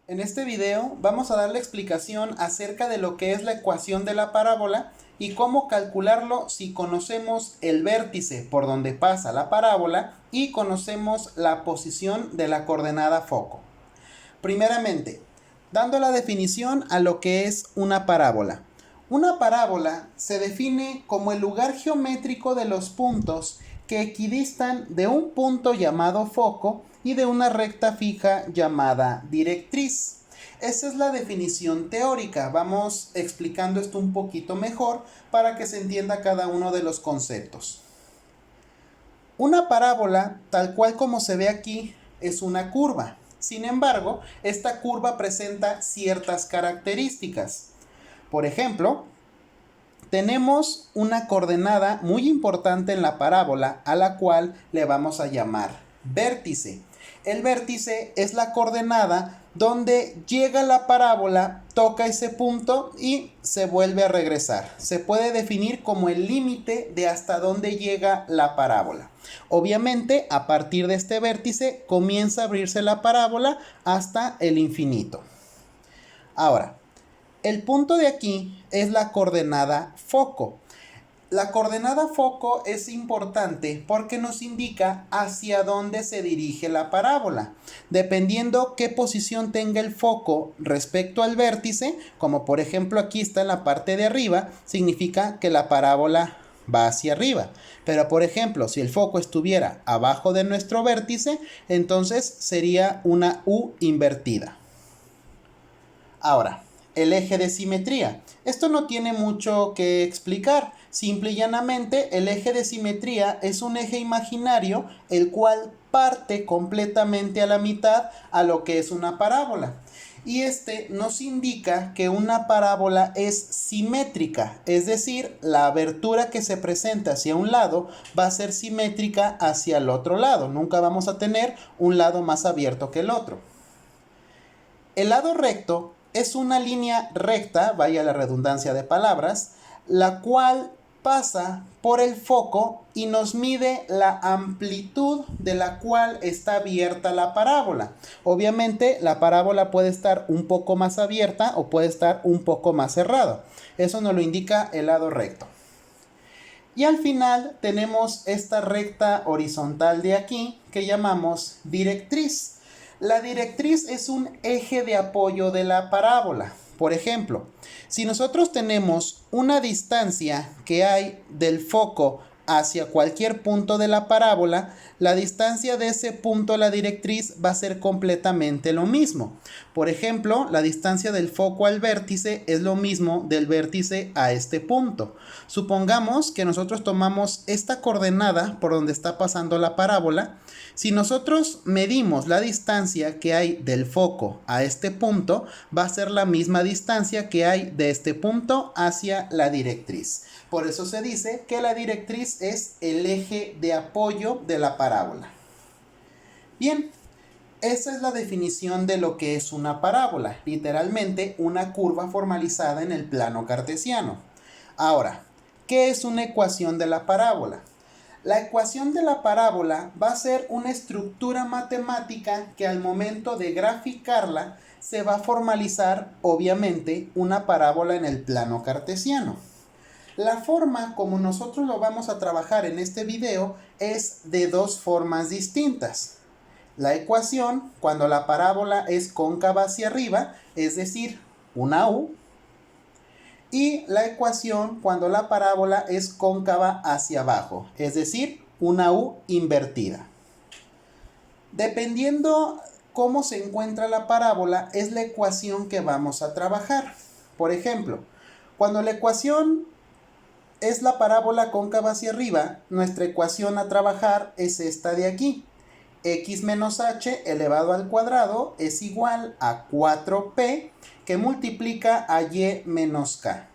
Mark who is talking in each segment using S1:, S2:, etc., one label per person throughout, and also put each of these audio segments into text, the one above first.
S1: En este video vamos a dar la explicación acerca de lo que es la ecuación de la parábola y cómo calcularlo si conocemos el vértice por donde pasa la parábola y conocemos la posición de la coordenada foco. Primeramente, dando la definición a lo que es una parábola. Una parábola se define como el lugar geométrico de los puntos que equidistan de un punto llamado foco y de una recta fija llamada directriz. Esa es la definición teórica. Vamos explicando esto un poquito mejor para que se entienda cada uno de los conceptos. Una parábola, tal cual como se ve aquí, es una curva. Sin embargo, esta curva presenta ciertas características. Por ejemplo, tenemos una coordenada muy importante en la parábola a la cual le vamos a llamar vértice. El vértice es la coordenada donde llega la parábola, toca ese punto y se vuelve a regresar. Se puede definir como el límite de hasta dónde llega la parábola. Obviamente, a partir de este vértice comienza a abrirse la parábola hasta el infinito. Ahora, el punto de aquí es la coordenada foco. La coordenada foco es importante porque nos indica hacia dónde se dirige la parábola. Dependiendo qué posición tenga el foco respecto al vértice, como por ejemplo aquí está en la parte de arriba, significa que la parábola va hacia arriba. Pero por ejemplo, si el foco estuviera abajo de nuestro vértice, entonces sería una U invertida. Ahora, el eje de simetría. Esto no tiene mucho que explicar. Simple y llanamente, el eje de simetría es un eje imaginario el cual parte completamente a la mitad a lo que es una parábola. Y este nos indica que una parábola es simétrica, es decir, la abertura que se presenta hacia un lado va a ser simétrica hacia el otro lado. Nunca vamos a tener un lado más abierto que el otro. El lado recto es una línea recta, vaya la redundancia de palabras, la cual pasa por el foco y nos mide la amplitud de la cual está abierta la parábola. Obviamente la parábola puede estar un poco más abierta o puede estar un poco más cerrada. Eso nos lo indica el lado recto. Y al final tenemos esta recta horizontal de aquí que llamamos directriz. La directriz es un eje de apoyo de la parábola. Por ejemplo, si nosotros tenemos una distancia que hay del foco hacia cualquier punto de la parábola, la distancia de ese punto a la directriz va a ser completamente lo mismo. Por ejemplo, la distancia del foco al vértice es lo mismo del vértice a este punto. Supongamos que nosotros tomamos esta coordenada por donde está pasando la parábola. Si nosotros medimos la distancia que hay del foco a este punto, va a ser la misma distancia que hay de este punto hacia la directriz. Por eso se dice que la directriz es el eje de apoyo de la parábola. Bien, esa es la definición de lo que es una parábola, literalmente una curva formalizada en el plano cartesiano. Ahora, ¿qué es una ecuación de la parábola? La ecuación de la parábola va a ser una estructura matemática que al momento de graficarla se va a formalizar, obviamente, una parábola en el plano cartesiano. La forma como nosotros lo vamos a trabajar en este video es de dos formas distintas. La ecuación, cuando la parábola es cóncava hacia arriba, es decir, una U. Y la ecuación cuando la parábola es cóncava hacia abajo, es decir, una U invertida. Dependiendo cómo se encuentra la parábola, es la ecuación que vamos a trabajar. Por ejemplo, cuando la ecuación es la parábola cóncava hacia arriba, nuestra ecuación a trabajar es esta de aquí. X menos h elevado al cuadrado es igual a 4p que multiplica a y menos k.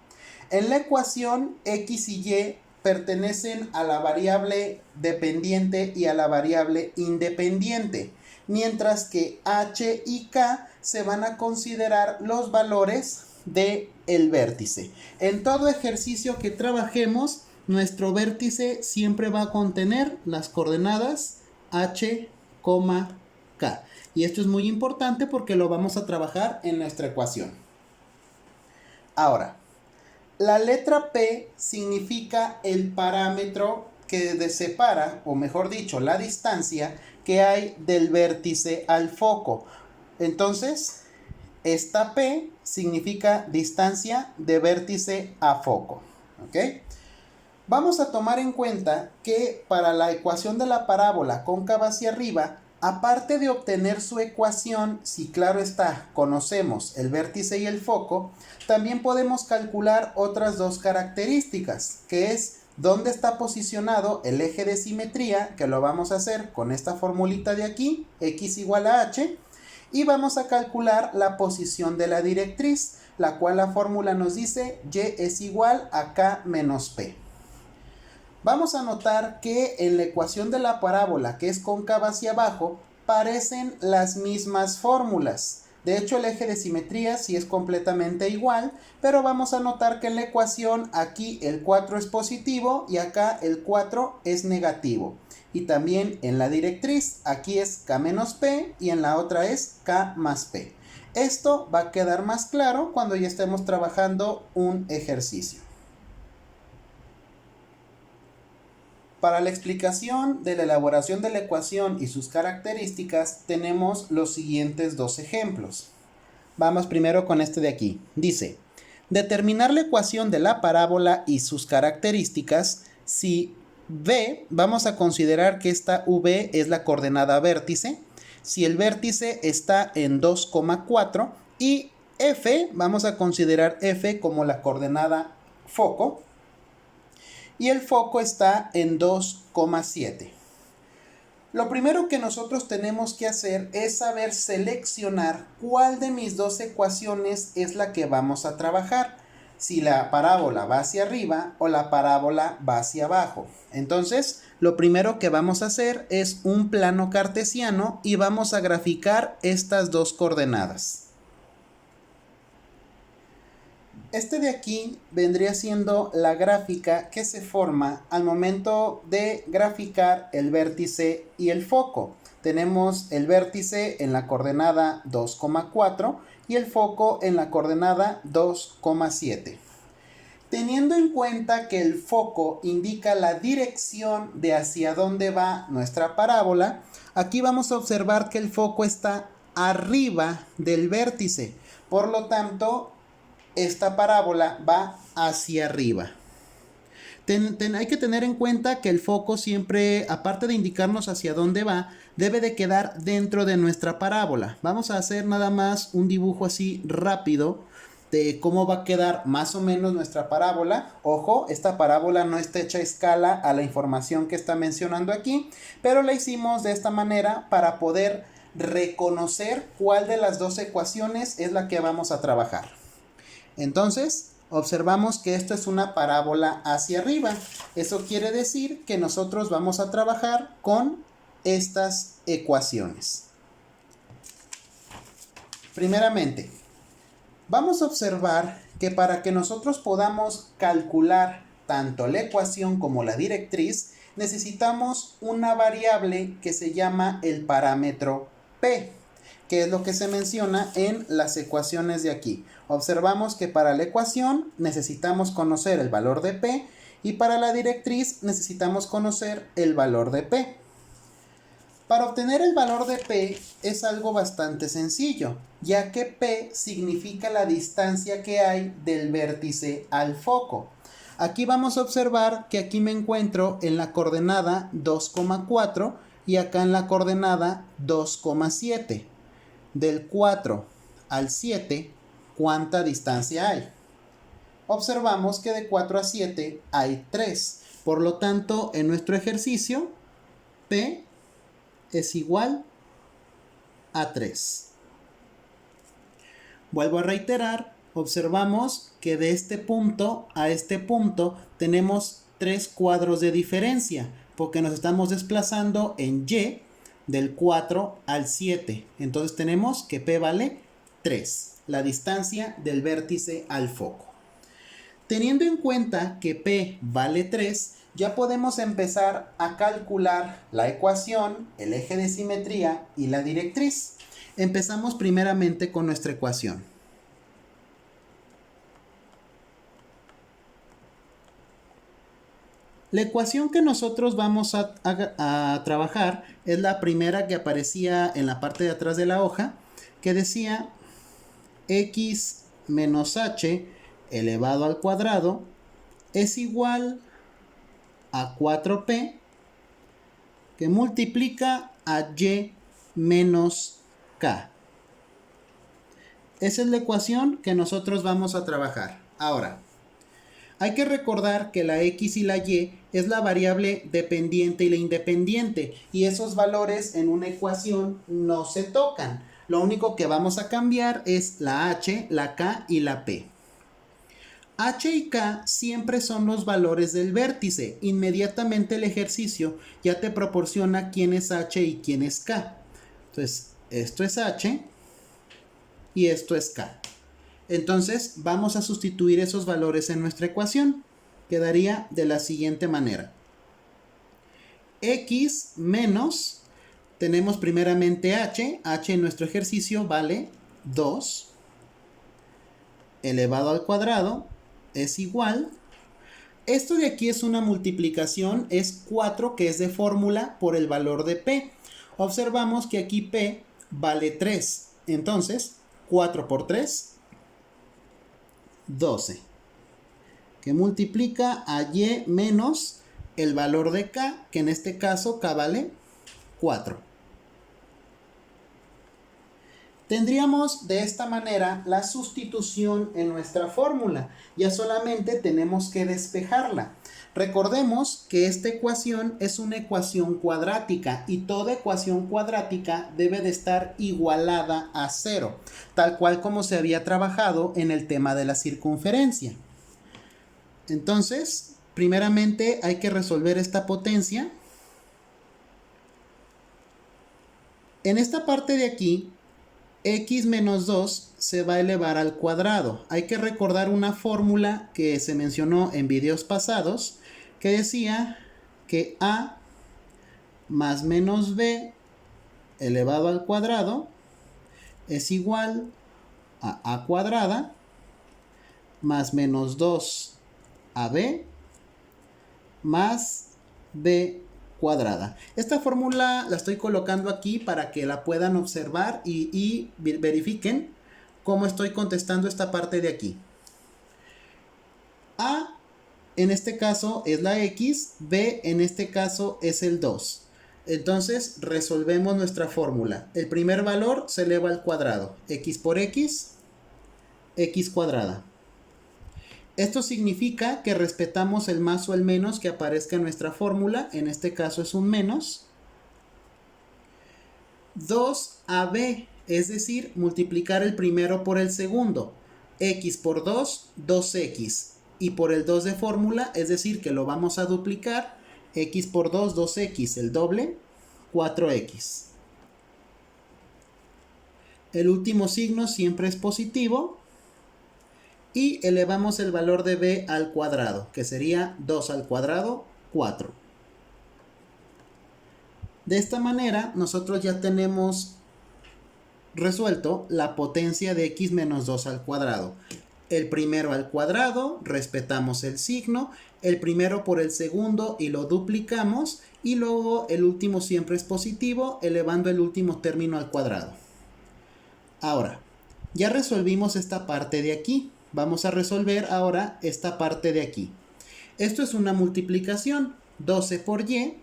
S1: En la ecuación, x y y pertenecen a la variable dependiente y a la variable independiente, mientras que h y k se van a considerar los valores del vértice. En todo ejercicio que trabajemos, nuestro vértice siempre va a contener las coordenadas h, k. Y esto es muy importante porque lo vamos a trabajar en nuestra ecuación. Ahora, la letra P significa el parámetro que separa, o mejor dicho, la distancia que hay del vértice al foco. Entonces, esta P significa distancia de vértice a foco. ¿Ok? Vamos a tomar en cuenta que para la ecuación de la parábola cóncava hacia arriba, aparte de obtener su ecuación, si claro está, conocemos el vértice y el foco, también podemos calcular otras dos características, que es dónde está posicionado el eje de simetría, que lo vamos a hacer con esta formulita de aquí, x igual a h, y vamos a calcular la posición de la directriz, la cual la fórmula nos dice y es igual a k menos p. Vamos a notar que en la ecuación de la parábola, que es cóncava hacia abajo, parecen las mismas fórmulas. De hecho, el eje de simetría sí es completamente igual, pero vamos a notar que en la ecuación aquí el 4 es positivo y acá el 4 es negativo. Y también en la directriz, aquí es k menos p y en la otra es k más p. Esto va a quedar más claro cuando ya estemos trabajando un ejercicio. Para la explicación de la elaboración de la ecuación y sus características tenemos los siguientes dos ejemplos. Vamos primero con este de aquí. Dice, determinar la ecuación de la parábola y sus características. Si V, vamos a considerar que esta V es la coordenada vértice. Si el vértice está en 2,4 y F, vamos a considerar F como la coordenada foco. Y el foco está en 2,7. Lo primero que nosotros tenemos que hacer es saber seleccionar cuál de mis dos ecuaciones es la que vamos a trabajar. Si la parábola va hacia arriba o la parábola va hacia abajo. Entonces, lo primero que vamos a hacer es un plano cartesiano y vamos a graficar estas dos coordenadas. Este de aquí vendría siendo la gráfica que se forma al momento de graficar el vértice y el foco. Tenemos el vértice en la coordenada 2,4 y el foco en la coordenada 2,7. Teniendo en cuenta que el foco indica la dirección de hacia dónde va nuestra parábola, aquí vamos a observar que el foco está arriba del vértice. Por lo tanto, esta parábola va hacia arriba. Hay que tener en cuenta que el foco siempre, aparte de indicarnos hacia dónde va, debe de quedar dentro de nuestra parábola. Vamos a hacer nada más un dibujo así rápido de cómo va a quedar más o menos nuestra parábola. Ojo, esta parábola no está hecha a escala a la información que está mencionando aquí, pero la hicimos de esta manera para poder reconocer cuál de las dos ecuaciones es la que vamos a trabajar. Entonces, observamos que esto es una parábola hacia arriba. Eso quiere decir que nosotros vamos a trabajar con estas ecuaciones. Primeramente, vamos a observar que para que nosotros podamos calcular tanto la ecuación como la directriz, necesitamos una variable que se llama el parámetro P, que es lo que se menciona en las ecuaciones de aquí. Observamos que para la ecuación necesitamos conocer el valor de P y para la directriz necesitamos conocer el valor de P. Para obtener el valor de P es algo bastante sencillo, ya que P significa la distancia que hay del vértice al foco. Aquí vamos a observar que aquí me encuentro en la coordenada 2,4 y acá en la coordenada 2,7. Del 4 al 7, ¿cuánta distancia hay? Observamos que de 4 a 7 hay 3. Por lo tanto, en nuestro ejercicio, P es igual a 3. Vuelvo a reiterar, observamos que de este punto a este punto tenemos 3 cuadros de diferencia, porque nos estamos desplazando en Y del 4 al 7. Entonces tenemos que P vale 3, la distancia del vértice al foco. Teniendo en cuenta que P vale 3, ya podemos empezar a calcular la ecuación, el eje de simetría y la directriz. Empezamos primeramente con nuestra ecuación. La ecuación que nosotros vamos a trabajar es la primera que aparecía en la parte de atrás de la hoja, que decía x menos h elevado al cuadrado es igual a 4p que multiplica a y menos k. Esa es la ecuación que nosotros vamos a trabajar. Ahora, hay que recordar que la x y la y es la variable dependiente y la independiente, y esos valores en una ecuación no se tocan. Lo único que vamos a cambiar es la h, la k y la p. H y K siempre son los valores del vértice. Inmediatamente el ejercicio ya te proporciona quién es H y quién es K. Entonces, esto es H y esto es K. Entonces, vamos a sustituir esos valores en nuestra ecuación. Quedaría de la siguiente manera. X menos, tenemos primeramente H. H en nuestro ejercicio vale 2 elevado al cuadrado es igual. Esto de aquí es una multiplicación, es 4 que es de fórmula por el valor de P. Observamos que aquí P vale 3. Entonces, 4 por 3, 12. Que multiplica a Y menos el valor de K, que en este caso K vale 4. Tendríamos de esta manera la sustitución en nuestra fórmula. Ya solamente tenemos que despejarla. Recordemos que esta ecuación es una ecuación cuadrática y toda ecuación cuadrática debe de estar igualada a 0, tal cual como se había trabajado en el tema de la circunferencia. Entonces, primeramente hay que resolver esta potencia. En esta parte de aquí, x menos 2 se va a elevar al cuadrado. Hay que recordar una fórmula que se mencionó en videos pasados que decía que a más menos b elevado al cuadrado es igual a cuadrada más menos 2ab más b cuadrada. Esta fórmula la estoy colocando aquí para que la puedan observar y verifiquen cómo estoy contestando esta parte de aquí. A en este caso es la x, b en este caso es el 2. Entonces resolvemos nuestra fórmula. El primer valor se eleva al cuadrado. X por x, x cuadrada. Esto significa que respetamos el más o el menos que aparezca en nuestra fórmula. En este caso es un menos. 2ab, es decir, multiplicar el primero por el segundo. X por 2, 2x. Y por el 2 de fórmula, es decir, que lo vamos a duplicar. X por 2, 2x, el doble, 4x. El último signo siempre es positivo. Y elevamos el valor de b al cuadrado, que sería 2 al cuadrado, 4. De esta manera, nosotros ya tenemos resuelto la potencia de x menos 2 al cuadrado. El primero al cuadrado, respetamos el signo, el primero por el segundo y lo duplicamos, y luego el último siempre es positivo, elevando el último término al cuadrado. Ahora, ya resolvimos esta parte de aquí. Vamos a resolver ahora esta parte de aquí. Esto es una multiplicación. 12 por y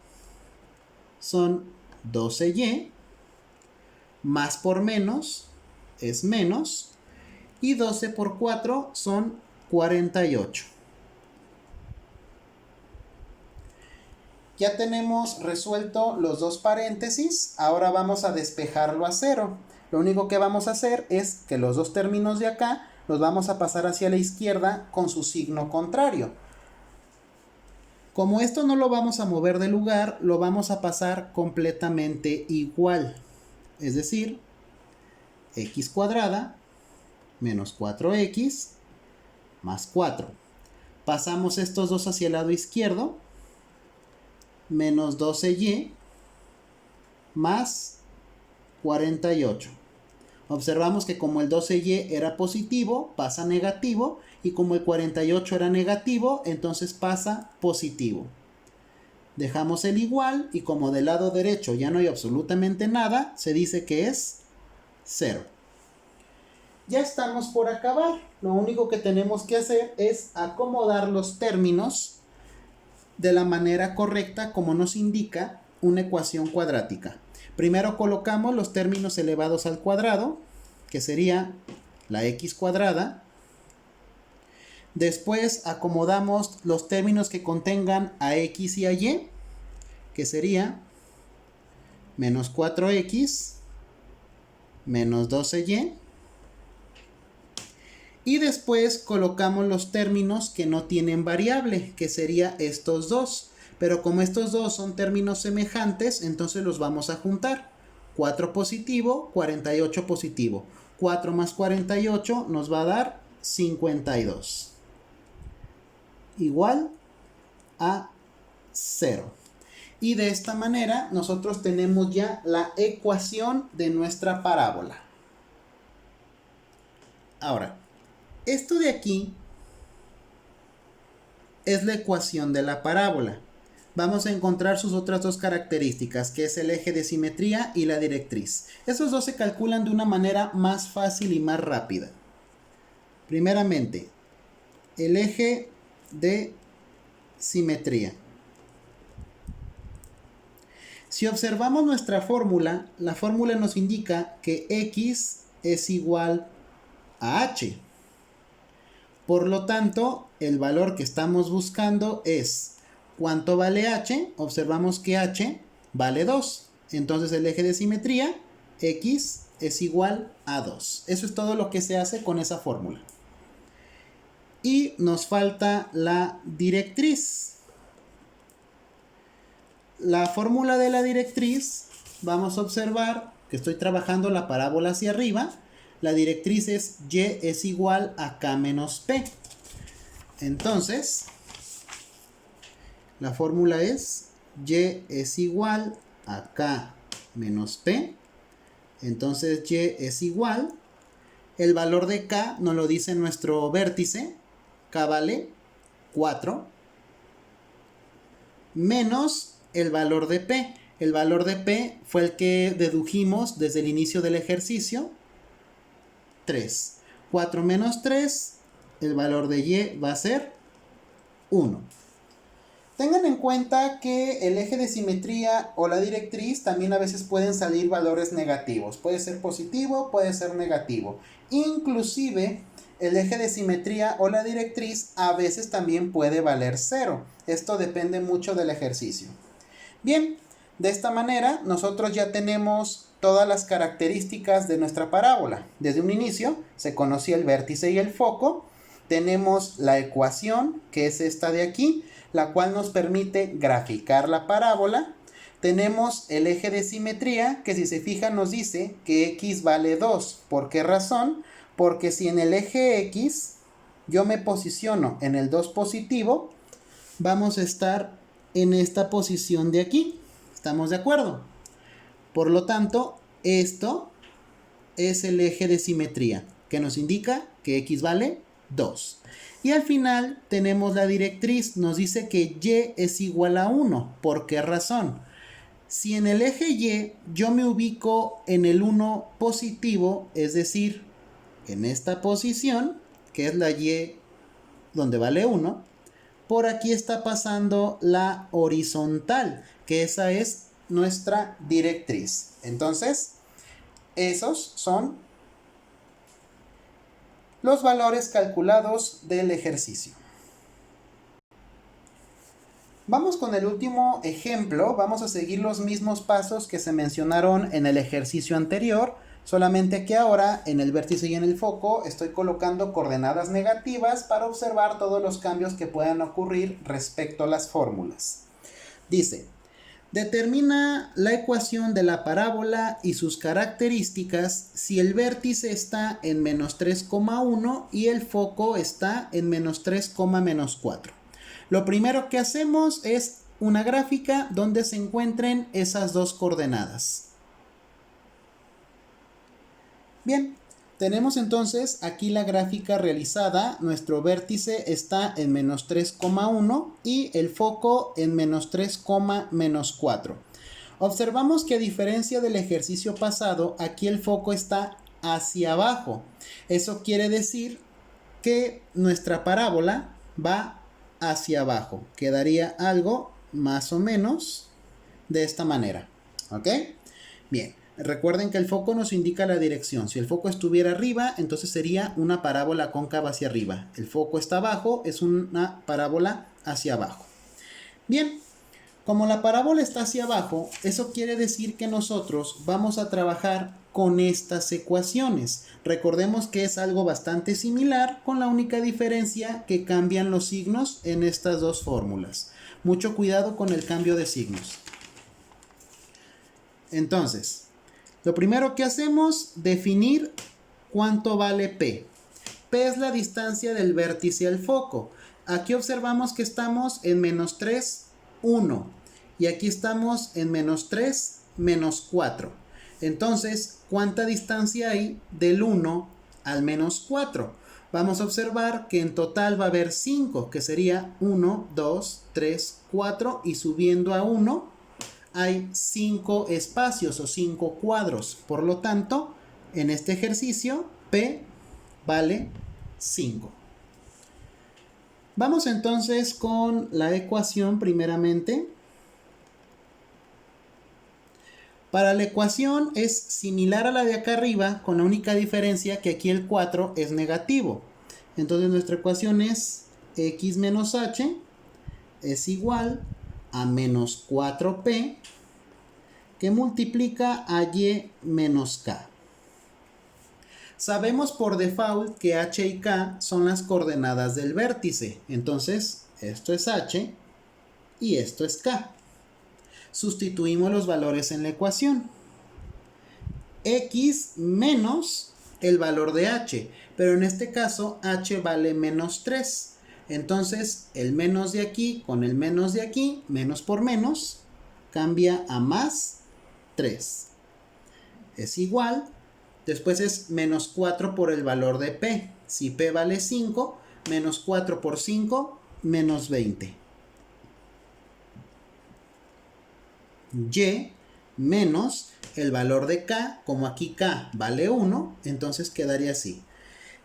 S1: son 12y. Más por menos es menos. Y 12 por 4 son 48. Ya tenemos resuelto los dos paréntesis. Ahora vamos a despejarlo a 0. Lo único que vamos a hacer es que los dos términos de acá los vamos a pasar hacia la izquierda con su signo contrario. Como esto no lo vamos a mover de lugar, lo vamos a pasar completamente igual. Es decir, x cuadrada menos 4x más 4. Pasamos estos dos hacia el lado izquierdo. Menos 12y más 48. Observamos que como el 12y era positivo, pasa negativo, y como el 48 era negativo, entonces pasa positivo. Dejamos el igual, y como del lado derecho ya no hay absolutamente nada, se dice que es 0. Ya estamos por acabar. Lo único que tenemos que hacer es acomodar los términos de la manera correcta como nos indica una ecuación cuadrática. Primero colocamos los términos elevados al cuadrado, que sería la x cuadrada. Después acomodamos los términos que contengan a x y a y, que sería menos 4x menos 12y. Y después colocamos los términos que no tienen variable, que sería estos dos. Pero como estos dos son términos semejantes, entonces los vamos a juntar. 4 positivo, 48 positivo. 4 más 48 nos va a dar 52. Igual a 0. Y de esta manera nosotros tenemos ya la ecuación de nuestra parábola. Ahora, esto de aquí es la ecuación de la parábola. Vamos a encontrar sus otras dos características, que es el eje de simetría y la directriz. Esos dos se calculan de una manera más fácil y más rápida. Primeramente, el eje de simetría. Si observamos nuestra fórmula, la fórmula nos indica que x es igual a h. Por lo tanto, el valor que estamos buscando es ¿cuánto vale h? Observamos que h vale 2. Entonces el eje de simetría, x es igual a 2. Eso es todo lo que se hace con esa fórmula. Y nos falta la directriz. La fórmula de la directriz, vamos a observar que estoy trabajando la parábola hacia arriba. La directriz es y es igual a k menos p. Entonces, la fórmula es y es igual a k menos p. Entonces y es igual. El valor de k nos lo dice nuestro vértice. K vale 4. Menos el valor de p. El valor de p fue el que dedujimos desde el inicio del ejercicio. 3. 4 menos 3, el valor de y va a ser 1. Tengan en cuenta que el eje de simetría o la directriz también a veces pueden salir valores negativos. Puede ser positivo, puede ser negativo. Inclusive el eje de simetría o la directriz a veces también puede valer 0. Esto depende mucho del ejercicio. Bien, de esta manera nosotros ya tenemos todas las características de nuestra parábola. Desde un inicio se conocía el vértice y el foco. Tenemos la ecuación, que es esta de aquí, la cual nos permite graficar la parábola. Tenemos el eje de simetría, que si se fijan nos dice que x vale 2. ¿Por qué razón? Porque si en el eje x yo me posiciono en el 2 positivo, vamos a estar en esta posición de aquí. ¿Estamos de acuerdo? Por lo tanto, esto es el eje de simetría, que nos indica que x vale 2. Y al final tenemos la directriz, nos dice que y es igual a 1. ¿Por qué razón? Si en el eje y yo me ubico en el 1 positivo, es decir, en esta posición, que es la y donde vale 1, por aquí está pasando la horizontal, que esa es nuestra directriz. Entonces, esos son los valores calculados del ejercicio. Vamos con el último ejemplo. Vamos a seguir los mismos pasos que se mencionaron en el ejercicio anterior, solamente que ahora en el vértice y en el foco estoy colocando coordenadas negativas para observar todos los cambios que puedan ocurrir respecto a las fórmulas. Dice: determina la ecuación de la parábola y sus características si el vértice está en menos 3,1 y el foco está en menos 3,-4. Lo primero que hacemos es una gráfica donde se encuentren esas dos coordenadas. Bien, tenemos entonces aquí la gráfica realizada. Nuestro vértice está en menos 3,1 y el foco en menos 3,-4. Observamos que a diferencia del ejercicio pasado, aquí el foco está hacia abajo. Eso quiere decir que nuestra parábola va hacia abajo. Quedaría algo más o menos de esta manera. ¿Ok? Bien. Recuerden que el foco nos indica la dirección. Si el foco estuviera arriba, entonces sería una parábola cóncava hacia arriba. El foco está abajo, es una parábola hacia abajo. Bien, como la parábola está hacia abajo, eso quiere decir que nosotros vamos a trabajar con estas ecuaciones. Recordemos que es algo bastante similar, con la única diferencia que cambian los signos en estas dos fórmulas. Mucho cuidado con el cambio de signos. Entonces, lo primero que hacemos, definir cuánto vale P. P es la distancia del vértice al foco. Aquí observamos que estamos en menos 3, 1. Y aquí estamos en menos 3, menos 4. Entonces, ¿cuánta distancia hay del 1 al menos 4? Vamos a observar que en total va a haber 5, que sería 1, 2, 3, 4 y subiendo a 1 hay 5 espacios o 5 cuadros. Por lo tanto, en este ejercicio, P vale 5. Vamos entonces con la ecuación primeramente. Para la ecuación es similar a la de acá arriba, con la única diferencia que aquí el 4 es negativo. Entonces nuestra ecuación es x menos h es igual a menos 4p que multiplica a y menos k. Sabemos por default que h y k son las coordenadas del vértice. Entonces, esto es h y esto es k. Sustituimos los valores en la ecuación. X menos el valor de h, pero en este caso h vale menos 3. Entonces, el menos de aquí con el menos de aquí, menos por menos, cambia a más 3. Es igual. Después es menos 4 por el valor de P. Si P vale 5, menos 4 por 5, menos 20. Y menos el valor de K, como aquí K vale 1, entonces quedaría así.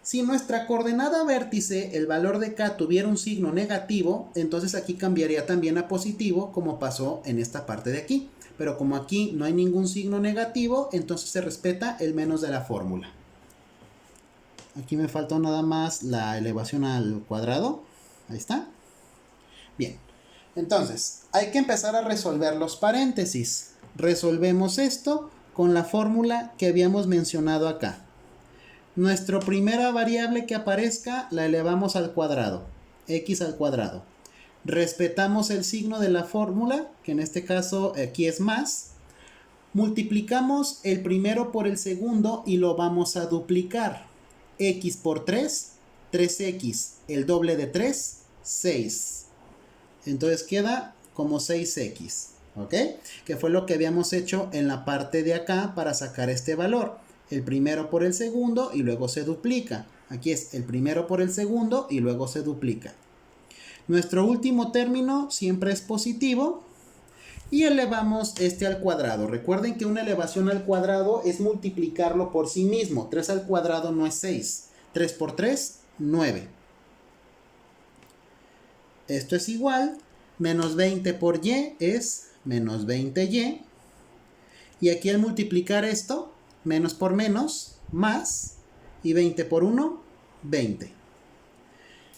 S1: Si nuestra coordenada vértice, el valor de K tuviera un signo negativo, entonces aquí cambiaría también a positivo, como pasó en esta parte de aquí. Pero como aquí no hay ningún signo negativo, entonces se respeta el menos de la fórmula. Aquí me faltó nada más la elevación al cuadrado. Ahí está. Bien. Entonces, hay que empezar a resolver los paréntesis. Resolvemos esto con la fórmula que habíamos mencionado acá. Nuestra primera variable que aparezca la elevamos al cuadrado. X al cuadrado. Respetamos el signo de la fórmula, que en este caso aquí es más. Multiplicamos el primero por el segundo y lo vamos a duplicar. X por 3, 3x. El doble de 3, 6. Entonces queda como 6x. ¿Ok? Que fue lo que habíamos hecho en la parte de acá para sacar este valor. El primero por el segundo y luego se duplica. Aquí es el primero por el segundo y luego se duplica. Nuestro último término siempre es positivo y elevamos este al cuadrado. Recuerden que una elevación al cuadrado es multiplicarlo por sí mismo. 3 al cuadrado no es 6. 3 por 3, 9. Esto es igual. Menos 20 por y es menos 20y. Y aquí al multiplicar esto, menos por menos, más. Y 20 por 1, 20.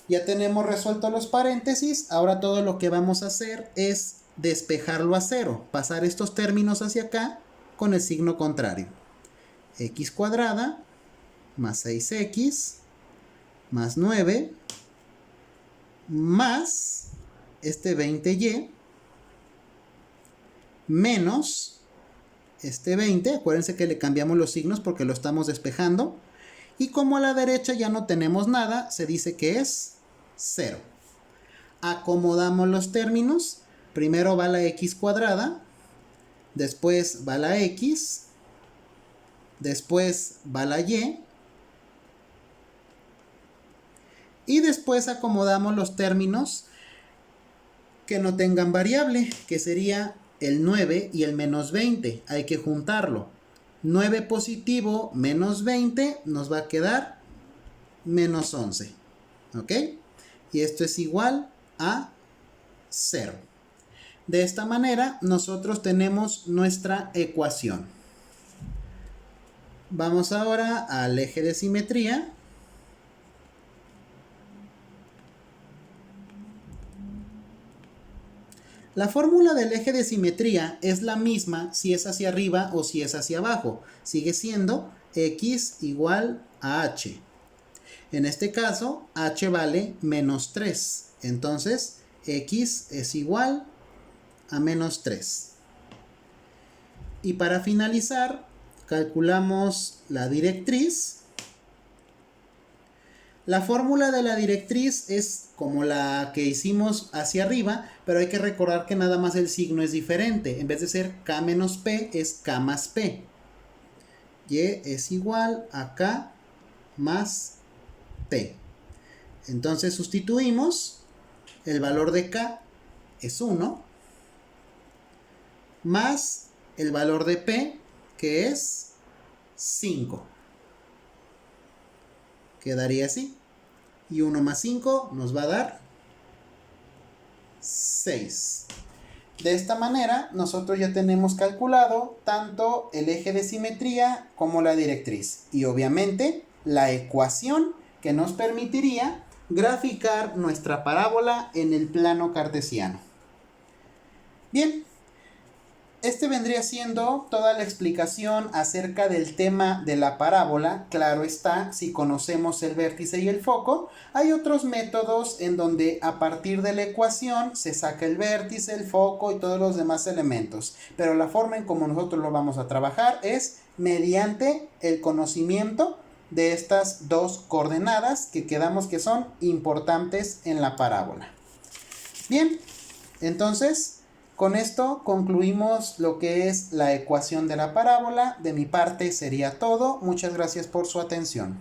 S1: Ya tenemos resuelto los paréntesis. Ahora todo lo que vamos a hacer es despejarlo a 0. Pasar estos términos hacia acá con el signo contrario. X cuadrada más 6x más 9 más este 20y menos este 20. Acuérdense que le cambiamos los signos porque lo estamos despejando. Y como a la derecha ya no tenemos nada, se dice que es 0. Acomodamos los términos. Primero va la x cuadrada. Después va la x. después va la y, y después acomodamos los términos que no tengan variable, que sería el 9 y el menos 20. Hay que juntarlo. 9 positivo menos 20 nos va a quedar menos 11. ¿Ok? Y esto es igual a 0. De esta manera nosotros tenemos nuestra ecuación. Vamos ahora al eje de simetría. La fórmula del eje de simetría es la misma si es hacia arriba o si es hacia abajo. Sigue siendo x igual a h. En este caso, h vale menos 3. Entonces, x es igual a menos 3. Y para finalizar, calculamos la directriz. La fórmula de la directriz es como la que hicimos hacia arriba, pero hay que recordar que nada más el signo es diferente. En vez de ser k menos p, es k más p. Y es igual a k más p. Entonces sustituimos, el valor de k es 1, más el valor de p, que es 5. Quedaría así. Y 1 más 5 nos va a dar 6. De esta manera, nosotros ya tenemos calculado tanto el eje de simetría como la directriz. Y obviamente, la ecuación que nos permitiría graficar nuestra parábola en el plano cartesiano. Bien. Este vendría siendo toda la explicación acerca del tema de la parábola. Claro está, si conocemos el vértice y el foco. Hay otros métodos en donde a partir de la ecuación se saca el vértice, el foco y todos los demás elementos. Pero la forma en como nosotros lo vamos a trabajar es mediante el conocimiento de estas dos coordenadas que quedamos que son importantes en la parábola. Bien, entonces con esto concluimos lo que es la ecuación de la parábola. De mi parte sería todo. Muchas gracias por su atención.